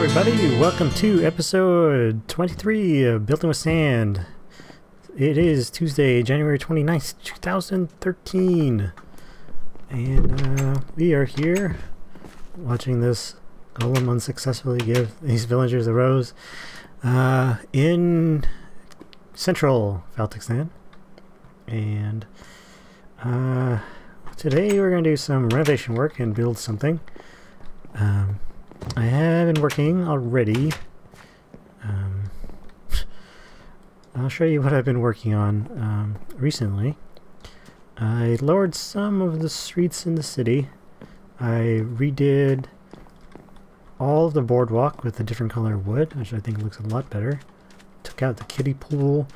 everybody, welcome to episode 23 of Building with Sand. It is Tuesday, January 29th, 2013. And we are here watching this golem unsuccessfully give these villagers a rose in central Valtixan. And today we're going to do some renovation work and build something. I have been working already. I'll show you what I've been working on recently. I lowered some of the streets in the city. I redid all of the boardwalk with a different color wood, which I think looks a lot better. Took out the kiddie pool,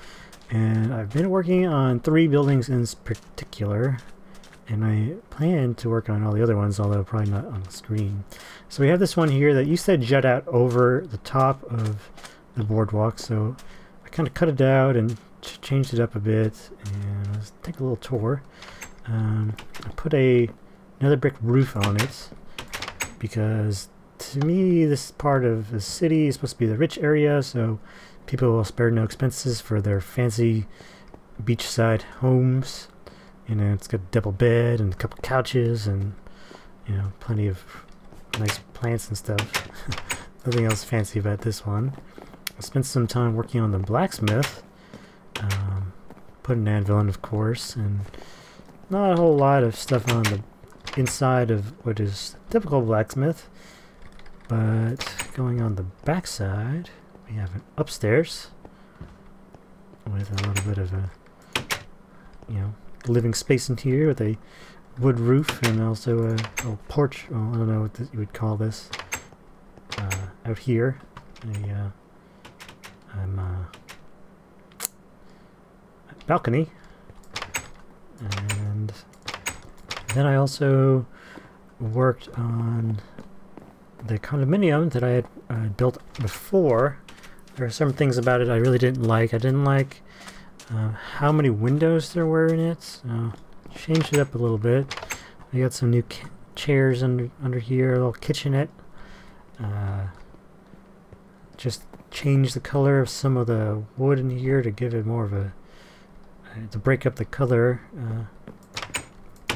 and I've been working on 3 buildings in particular. And I plan to work on all the other ones, although probably not on the screen. So we have this one here that used to jut out over the top of the boardwalk, so I kind of cut it out and changed it up a bit. And let's take a little tour. I put another brick roof on it because, to me, this part of the city is supposed to be the rich area, so people will spare no expenses for their fancy beachside homes. You know, it's got a double bed and a couple couches and, you know, plenty of nice plants and stuff. Nothing else fancy about this one. I spent some time working on the blacksmith. Put an anvil in, of course, and not a whole lot of stuff on the inside of what is typical blacksmith. But going on the back side, we have an upstairs with a little bit of a, you know, living space in here with a wood roof and also a porch. Well, I don't know what you would call this. Out here, a balcony, and then I also worked on the condominium that I had built before. There are some things about it I really didn't like. I didn't like how many windows there were in it. Changed it up a little bit. I got some new chairs under here, a little kitchenette. Just changed the color of some of the wood in here to give it more of a to break up the color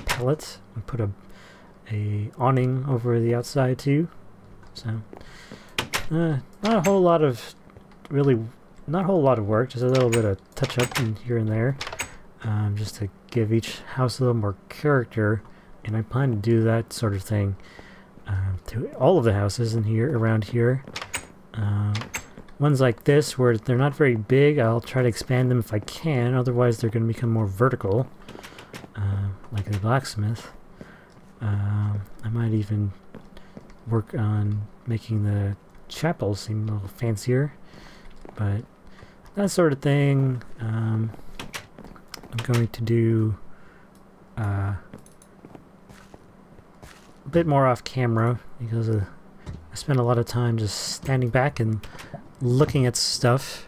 palette. I put a awning over the outside too. So not a whole lot of work, just a little bit of touch up in here and there, just to give each house a little more character. And I plan to do that sort of thing to all of the houses in here, around here. Ones like this, where they're not very big, I'll try to expand them if I can, otherwise they're going to become more vertical, like the blacksmith. I might even work on making the chapel seem a little fancier. But that sort of thing, I'm going to do a bit more off camera because I spend a lot of time just standing back and looking at stuff.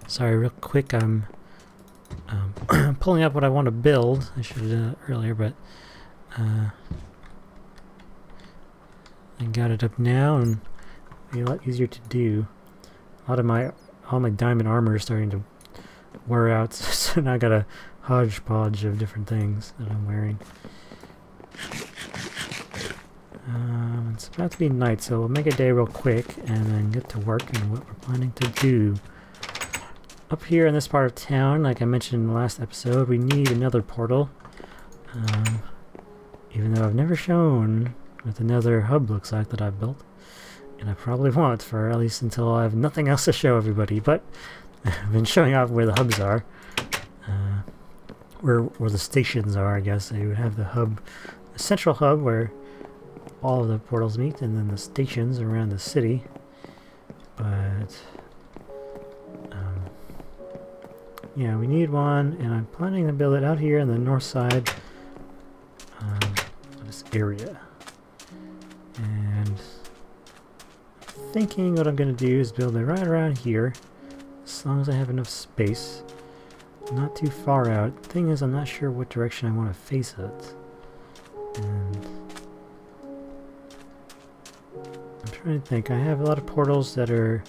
Sorry, real quick, I'm pulling up what I want to build. I should have done it earlier, but I got it up now and be a lot easier to do. All my diamond armor is starting to wear out, so now I got a hodgepodge of different things that I'm wearing. It's about to be night, so we'll make a day real quick and then get to work on what we're planning to do. Up here in this part of town, like I mentioned in the last episode, we need another portal. Even though I've never shown what another hub looks like that I've built. And I probably won't, for at least until I have nothing else to show everybody. But I've been showing off where the hubs are, where the stations are. I guess they would have the hub, the central hub where all of the portals meet, and then the stations around the city. But yeah, we need one, and I'm planning to build it out here on the north side of this area. And thinking what I'm going to do is build it right around here, as long as I have enough space. Not too far out. Thing is, I'm not sure what direction I want to face it. And I'm trying to think. I have a lot of portals that are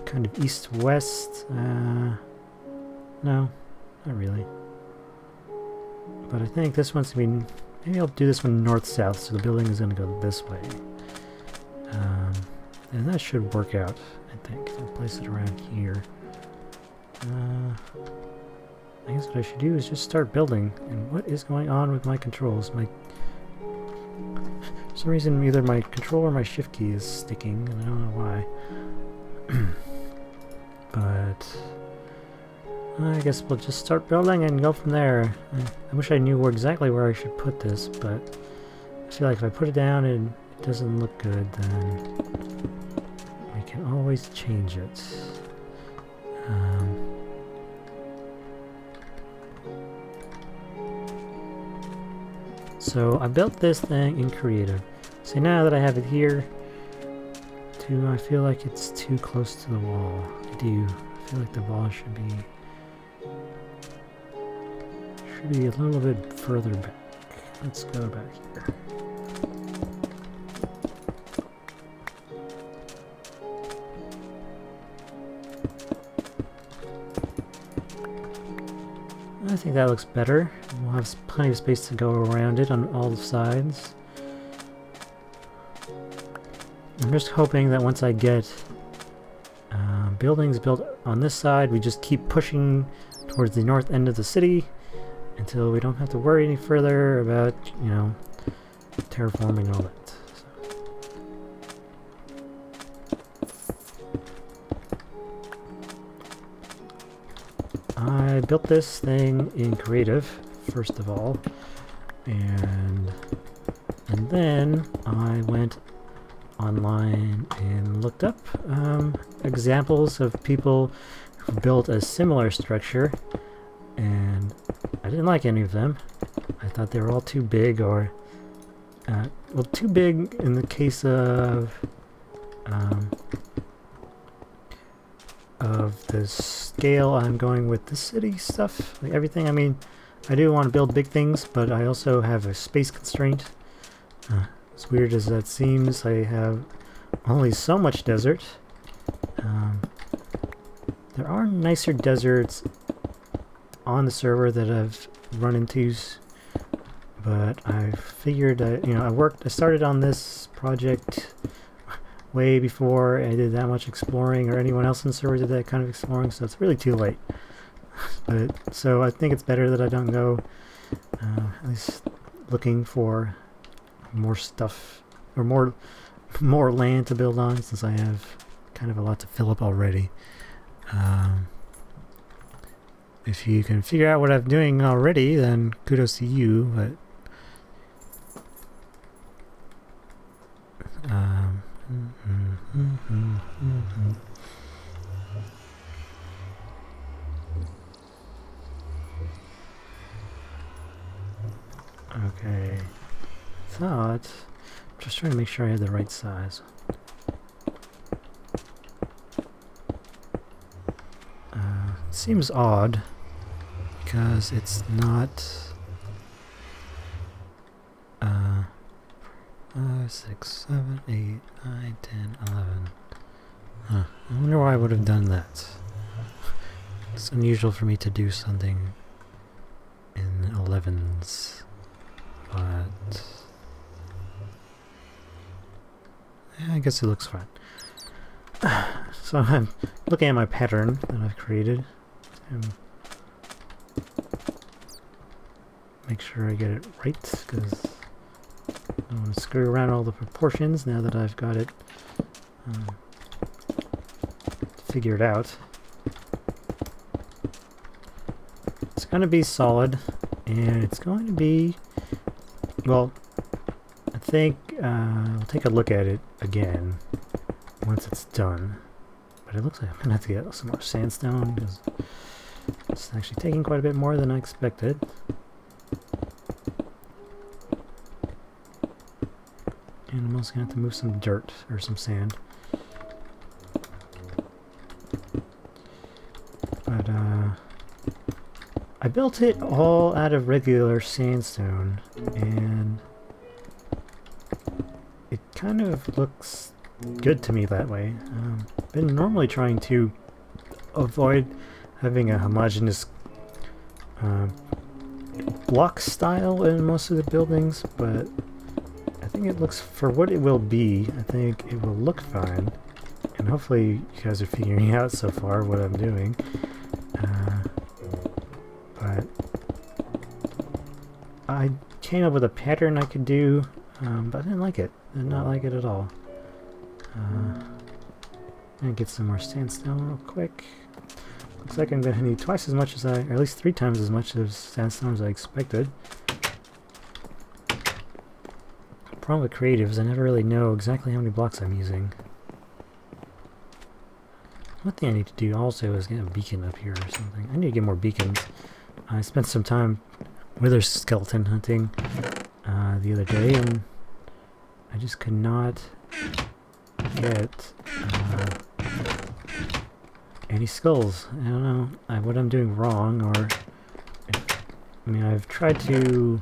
kind of east-west. No, not really. But I think this one's going to be... Maybe I'll do this one north-south, so the building is going to go this way. And that should work out, I think. I'll place it around here. I guess what I should do is just start building. And what is going on with my controls? For some reason, either my control or my shift key is sticking, and I don't know why. But I guess we'll just start building and go from there. I wish I knew exactly where I should put this, but I feel like if I put it down and it doesn't look good, then we can always change it. So I built this thing in creative. So now that I have it here, I feel like it's too close to the wall. I do. I feel like the wall should be a little bit further back. Let's go back here. I think that looks better. We'll have plenty of space to go around it on all the sides. I'm just hoping that once I get buildings built on this side, we just keep pushing towards the north end of the city until we don't have to worry any further about, you know, terraforming all that. I built this thing in creative, first of all, and then I went online and looked up examples of people who built a similar structure, and I didn't like any of them. I thought they were all too big, or well, too big in the case of the scale I'm going with the city stuff, like everything. I mean, I do want to build big things, but I also have a space constraint. As weird as that seems, I have only so much desert. There are nicer deserts on the server that I've run into, but I figured, I started on this project way before I did that much exploring, or anyone else in the server did that kind of exploring, so it's really too late. But so I think it's better that I don't go at least looking for more stuff, or more land to build on, since I have kind of a lot to fill up already. If you can figure out what I'm doing already, then kudos to you, but okay. I'm just trying to make sure I have the right size. Seems odd because it's not 5, 6, 7, 8, 9, 10, 11. I wonder why I would have done that. It's unusual for me to do something in 11s, but yeah, I guess it looks fine. So I'm looking at my pattern that I've created and make sure I get it right, because I don't want to screw around all the proportions now that I've got it figured out. It's going to be solid, and it's going to be, well, I think we'll take a look at it again once it's done. But it looks like I'm going to have to get some more sandstone, because it's actually taking quite a bit more than I expected. And I'm also going to have to move some dirt, or some sand. But I built it all out of regular sandstone, and it kind of looks good to me that way. Been normally trying to avoid having a homogeneous block style in most of the buildings, but I think it looks, for what it will be, I think it will look fine. And hopefully you guys are figuring out so far what I'm doing. But I came up with a pattern I could do, but I didn't like it. I did not like it at all. I'm gonna get some more sandstone real quick. Looks like I'm gonna need twice as much as or at least 3 times as much of sandstone as I expected. The problem with creative is I never really know exactly how many blocks I'm using. One thing I need to do also is get a beacon up here or something. I need to get more beacons. I spent some time wither skeleton hunting the other day, and I just could not get any skulls. I don't know what I'm doing wrong, or I mean, I've tried to.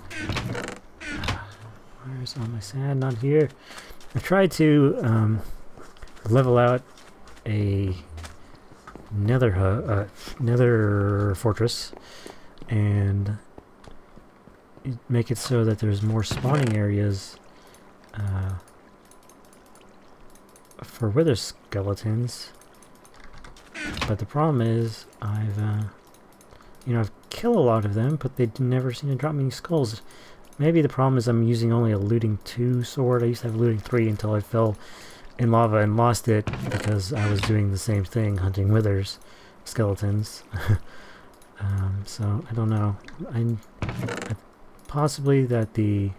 Where's all my sand? Not here. I've tried to level out a nether fortress and make it so that there's more spawning areas for wither skeletons. But the problem is I've killed a lot of them, but they never seem to drop me any skulls. Maybe the problem is I'm using only a looting 2 sword. I used to have looting 3 until I fell in lava and lost it because I was doing the same thing, hunting withers skeletons. So I don't know. Possibly that the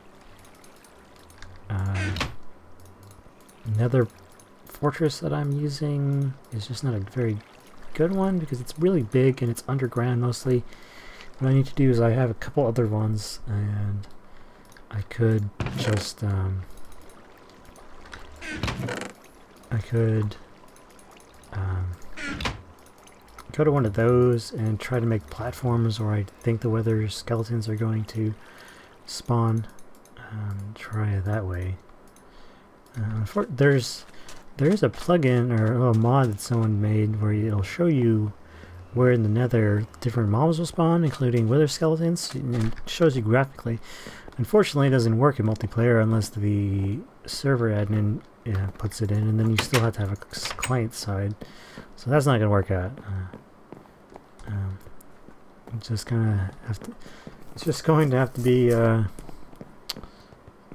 nether fortress that I'm using is just not a very good one because it's really big and it's underground mostly. What I need to do is I have a couple other ones, and I could just go to one of those and try to make platforms where I think the wither skeletons are going to spawn. Try it that way. There's a plugin or a mod that someone made where it'll show you where in the nether different mobs will spawn, including wither skeletons, and it shows you graphically. Unfortunately, it doesn't work in multiplayer unless the server admin puts it in, and then you still have to have a client side. So that's not going to work out. It's just gonna have to. It's just going to have to be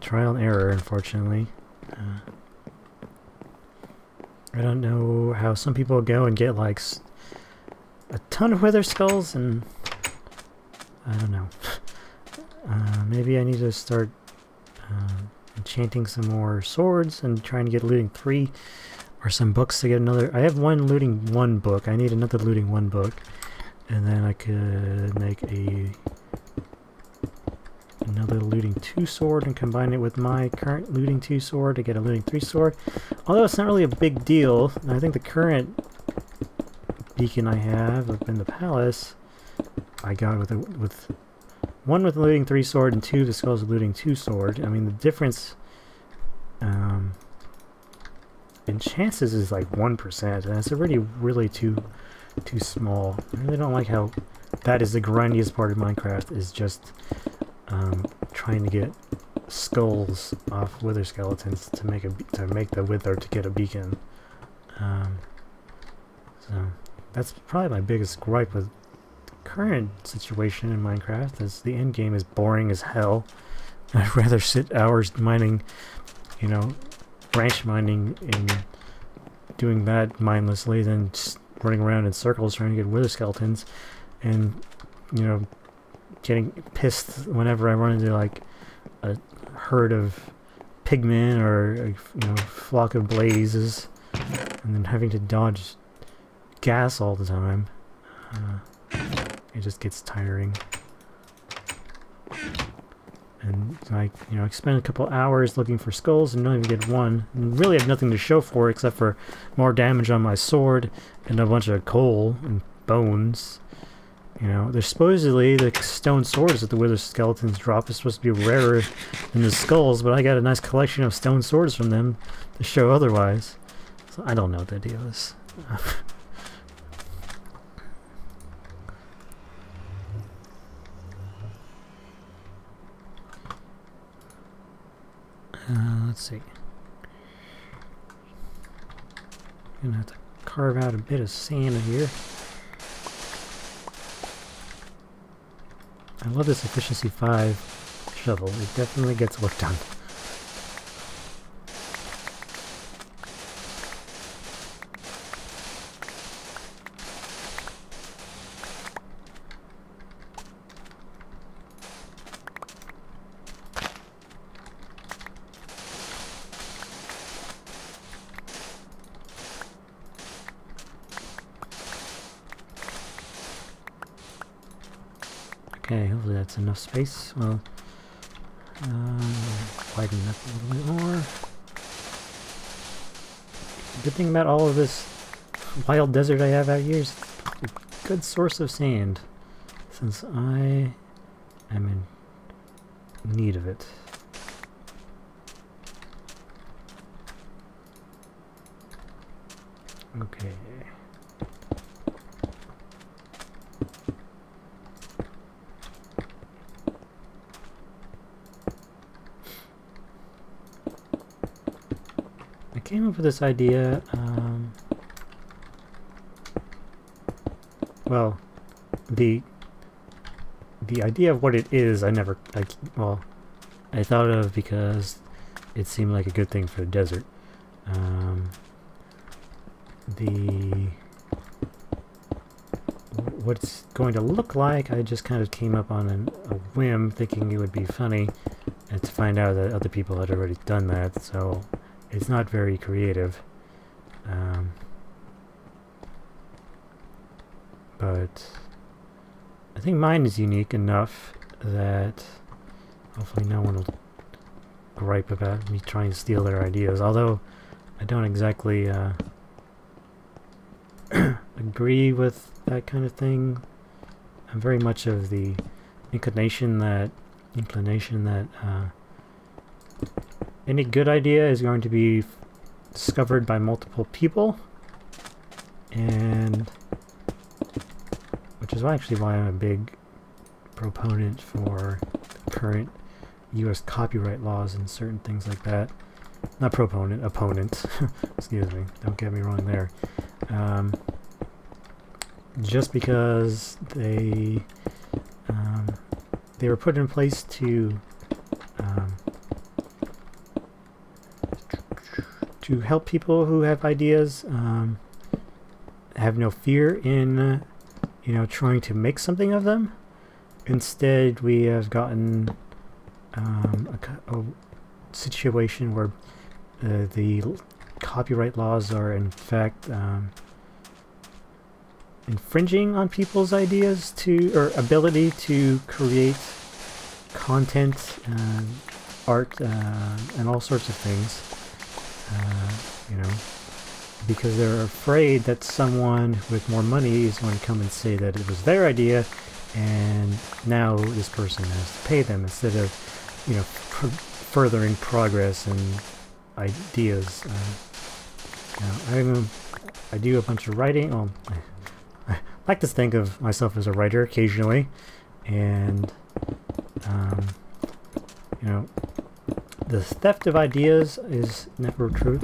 trial and error, unfortunately. I don't know how some people go and get like a ton of wither skulls, and I don't know. Maybe I need to start enchanting some more swords and trying to get looting 3 or some books to get another. I have one looting 1 book. I need another looting 1 book, and then I could make another looting 2 sword and combine it with my current looting 2 sword to get a looting 3 sword. Although it's not really a big deal. I think the current beacon I have up in the palace I got with 1 with the looting 3 sword and 2 the skulls looting 2 sword. I mean, the difference in chances is like 1%, and it's already really too small. I really don't like how that is the grindiest part of Minecraft, is just trying to get skulls off wither skeletons to make the wither to get a beacon. So that's probably my biggest gripe with the current situation in Minecraft, is the end game is boring as hell. I'd rather sit hours mining, branch mining and doing that mindlessly than just running around in circles trying to get wither skeletons, and getting pissed whenever I run into like a herd of pigmen or a flock of blazes, and then having to dodge gas all the time. It just gets tiring. And I spend a couple hours looking for skulls and don't even get one, and really have nothing to show for it except for more damage on my sword and a bunch of coal and bones. You know, there's supposedly the stone swords that the wither skeletons drop is supposed to be rarer than the skulls, but I got a nice collection of stone swords from them to show otherwise. So I don't know what the deal is. Let's see. Gonna have to carve out a bit of sand in here. I love this efficiency 5 shovel. It definitely gets work done. Okay, hopefully that's enough space. Well, widen up a little bit more. Good thing about all of this wild desert I have out here is a good source of sand, since I am in need of it. Okay. I came up with this idea, well, the idea of what it is, I thought of because it seemed like a good thing for the desert. What it's going to look like, I just kind of came up on a whim, thinking it would be funny, and to find out that other people had already done that, so it's not very creative. But I think mine is unique enough that hopefully no one will gripe about me trying to steal their ideas, although I don't exactly agree with that kind of thing. I'm very much of the inclination that any good idea is going to be discovered by multiple people, and which is actually why I'm a big proponent for the current US copyright laws and certain things like that. Not proponent, opponent. Excuse me, don't get me wrong there. Just because they were put in place to help people who have ideas have no fear in trying to make something of them. Instead, we have gotten a situation where the copyright laws are in fact infringing on people's ideas or ability to create content, art, and all sorts of things. Because they're afraid that someone with more money is going to come and say that it was their idea, and now this person has to pay them instead of, furthering progress and ideas. I do a bunch of writing. Well, I like to think of myself as a writer occasionally, and the theft of ideas is never true.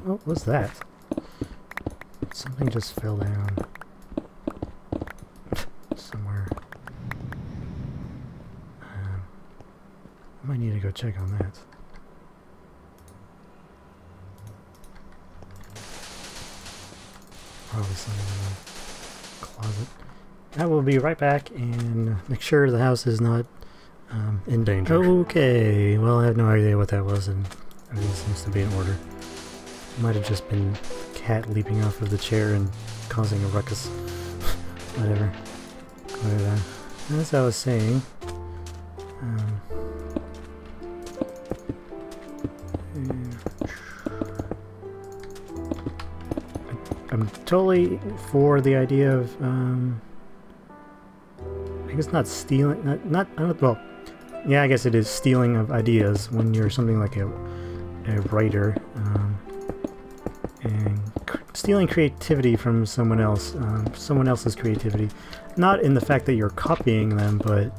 What was that? Something just fell down somewhere. I might need to go check on that. Probably something in the closet. I will be right back and make sure the house is not in danger. Okay, well I have no idea what that was, and everything seems to be in order. Might have just been a cat leaping off of the chair and causing a ruckus. Whatever. But, as I was saying, I'm totally for the idea of, I guess not stealing, well, yeah, I guess it is stealing of ideas when you're something like a writer, and stealing creativity from someone else, someone else's creativity. Not in the fact that you're copying them, but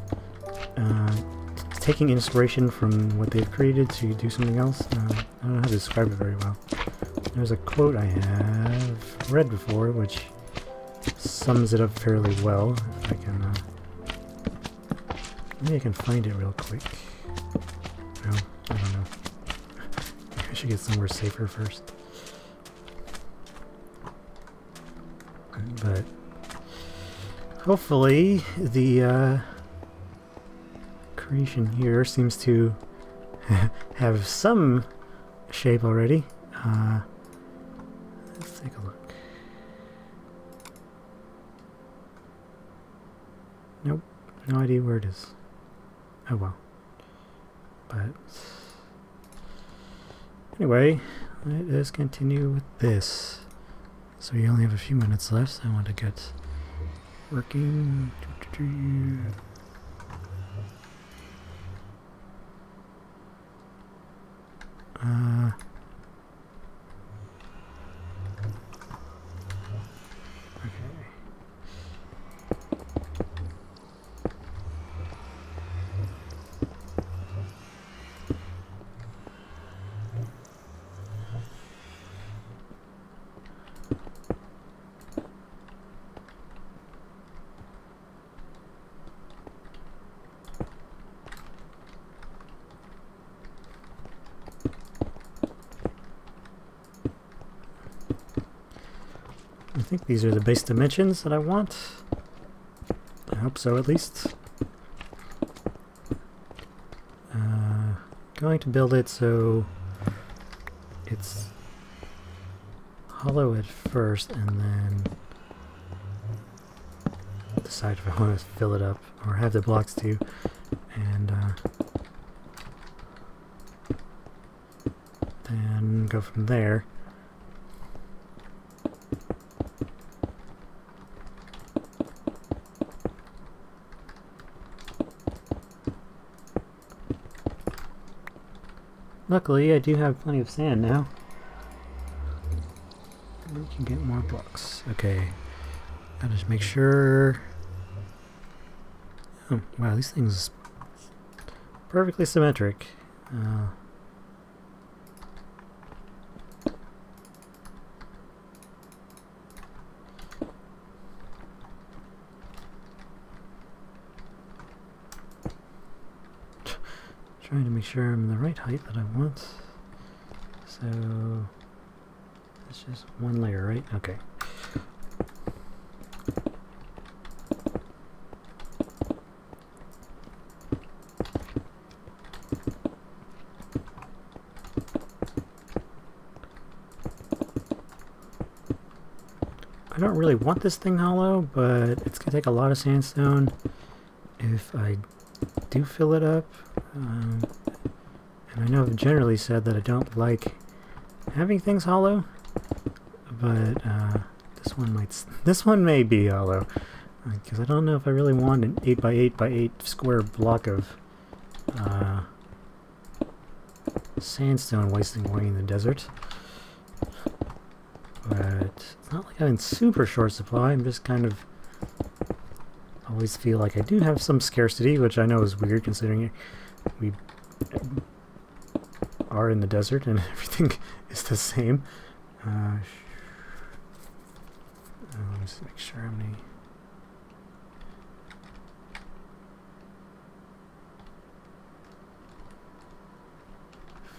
taking inspiration from what they've created to do something else. I don't know how to describe it very well. There's a quote I have read before, which sums it up fairly well. If I can, maybe I can find it real quick. No, I don't know. I should get somewhere safer first. But hopefully the creation here seems to have some shape already. Let's take a look. Nope, no idea where it is. Oh well. But anyway, let us continue with this. So we only have a few minutes left. I want to get working. I think these are the base dimensions that I want. I hope so, at least. Going to build it so it's hollow at first, and then decide if I want to fill it up or have the blocks too, and then go from there. Luckily, I do have plenty of sand now. We can get more blocks. Okay. Gotta just make sure. Oh, wow, these things perfectly symmetric. Trying to make sure I'm the right height that I want. So it's just one layer, right? Okay. I don't really want this thing hollow, but it's gonna take a lot of sandstone if I do fill it up. And I know I've generally said that I don't like having things hollow, but this one may be hollow, because I don't know if I really want an 8x8x8 square block of sandstone wasting away in the desert. But it's not like I'm in super short supply. I'm just kind of always feel like I do have some scarcity, which I know is weird considering we are in the desert and everything is the same. Let me just make sure how many.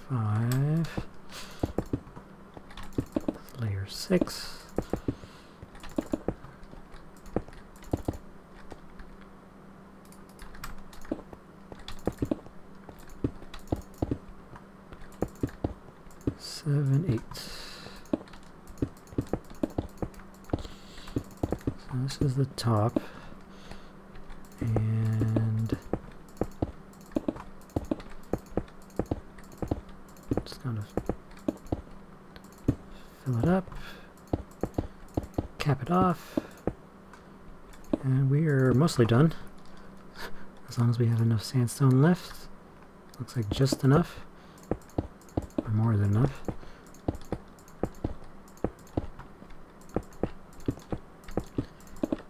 Five. Layer 6. Seven, 8. So this is the top, and just kind of fill it up, cap it off. And we are mostly done. As long as we have enough sandstone left. Looks like just enough. Or more than enough.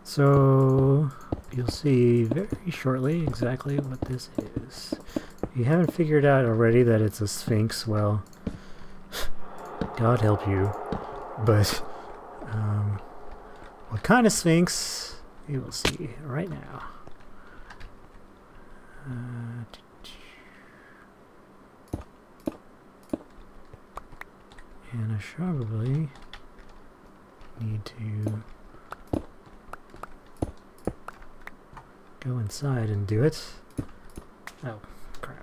So you'll see very shortly exactly what this is. If you haven't figured out already that it's a sphinx, well, God help you. But what kind of sphinx, you will see right now. And I probably need to go inside and do it. Oh, crap.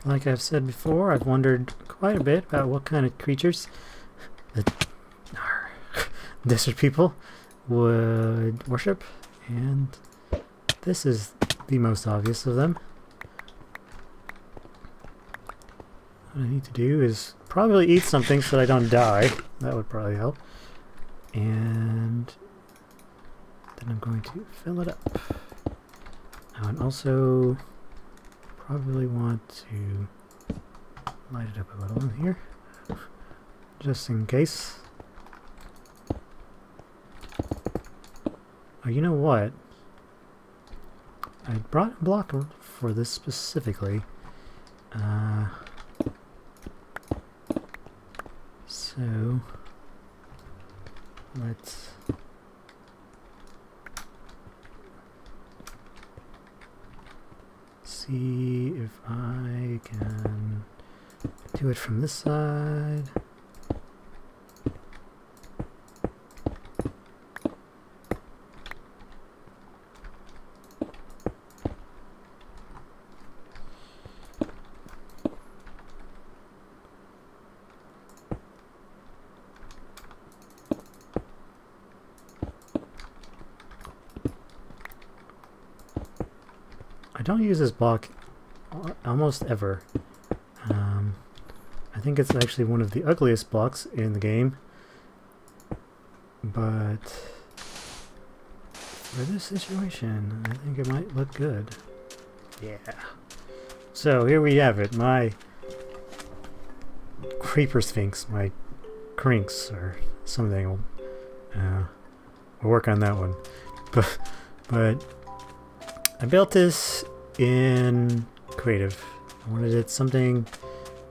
Like I've said before, I've wondered quite a bit about what kind of creatures the desert people would worship, and this is the most obvious of them. What I need to do is probably eat something so that I don't die. That would probably help. And then I'm going to fill it up. And also probably want to light it up a little in here, just in case. Oh, you know what? I brought a block for this specifically. So let's see if I can do it from this side. I don't use this block almost ever. I think it's actually one of the ugliest blocks in the game, but for this situation, I think it might look good. Yeah. So here we have it, my creeper sphinx, my Chrinx or something. We'll work on that one. But I built this in creative. I wanted it something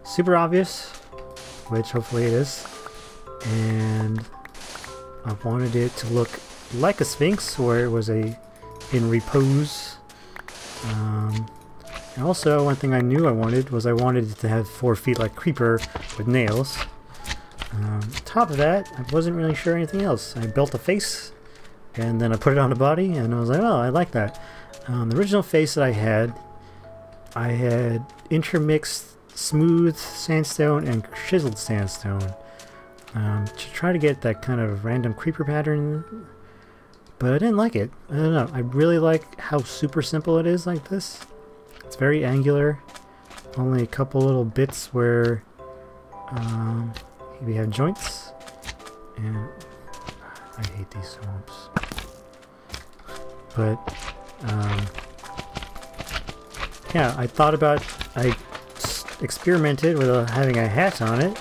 super obvious, which hopefully it is, and I wanted it to look like a sphinx where it was in repose. And also one thing I knew I wanted was I wanted it to have 4 feet like creeper with nails. On top of that, I wasn't really sure anything else. I built a face and then I put it on the body and I was like, oh, I like that. The original face that I had intermixed smooth sandstone and chiseled sandstone to try to get that kind of random creeper pattern, but I didn't like it. I don't know. I really like how super simple it is like this. It's very angular. Only a couple little bits where we have joints, and I hate these swamps. But yeah, I experimented with having a hat on it,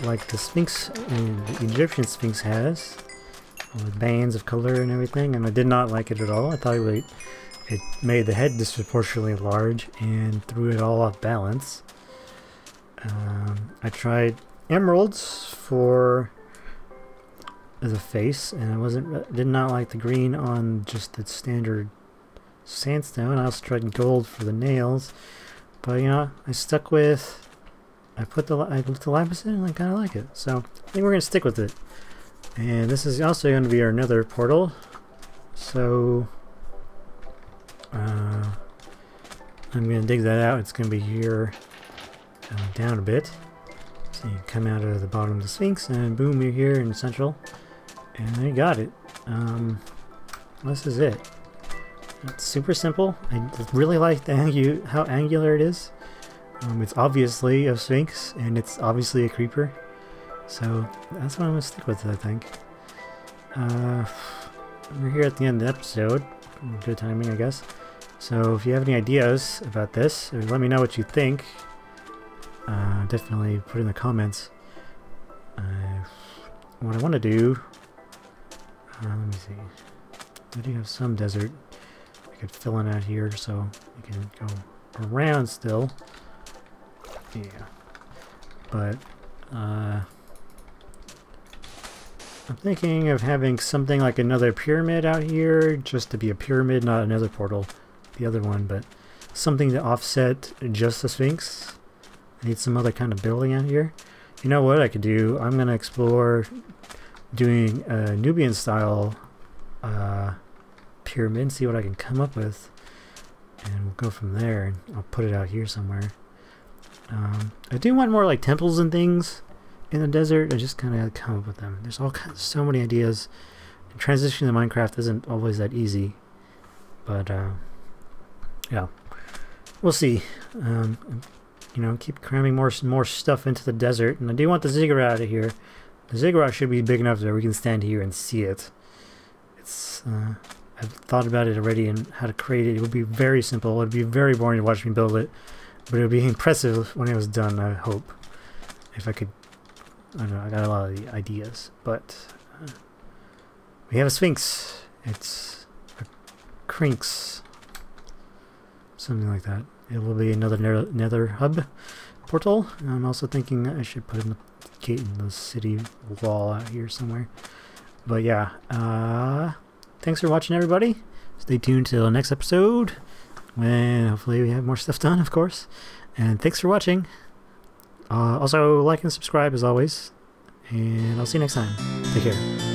like the Sphinx, the Egyptian Sphinx has, with bands of color and everything, and I did not like it at all. I thought it made the head disproportionately large and threw it all off balance. I tried emeralds for the face, and I did not like the green on just the standard sandstone. I also tried gold for the nails, but you know, I stuck with, I put the lapis in and I kind of like it, so I think we're gonna stick with it. And this is also going to be our nether portal, so I'm gonna dig that out. It's gonna be here down a bit, So you come out of the bottom of the Sphinx and boom, you're here in Central. And I got it. This is it. It's super simple. I really like how angular it is. It's obviously a Sphinx, and it's obviously a creeper. So that's what I'm going to stick with, I think. We're here at the end of the episode. Good timing, I guess. So if you have any ideas about this, or let me know what you think. Definitely put in the comments. What I want to do... let me see. I do have some desert I could fill in out here, so we can go around still. Yeah. But, I'm thinking of having something like another pyramid out here, just to be a pyramid, not another portal, the other one, but something to offset just the Sphinx. I need some other kind of building out here. You know what I could do? I'm going to explore doing a Nubian style pyramid, see what I can come up with, and we'll go from there, and I'll put it out here somewhere. I do want more like temples and things in the desert. I just kind of come up with them. There's all kinds, so many ideas. And transitioning to Minecraft isn't always that easy, but yeah, we'll see. You know, keep cramming more stuff into the desert, and I do want the ziggurat out of here. The ziggurat should be big enough that we can stand here and see it. It's I've thought about it already and how to create it. It would be very simple. It would be very boring to watch me build it, but it would be impressive when it was done, I hope. If I could... I don't know, I got a lot of the ideas, but... we have a Sphinx. It's a Chrinx. Something like that. It will be another nether hub portal. I'm also thinking I should put in the gate in the city wall out here somewhere. But yeah, thanks for watching, everybody. Stay tuned till the next episode, when hopefully we have more stuff done, of course. And thanks for watching. Also, like and subscribe as always. And I'll see you next time. Take care.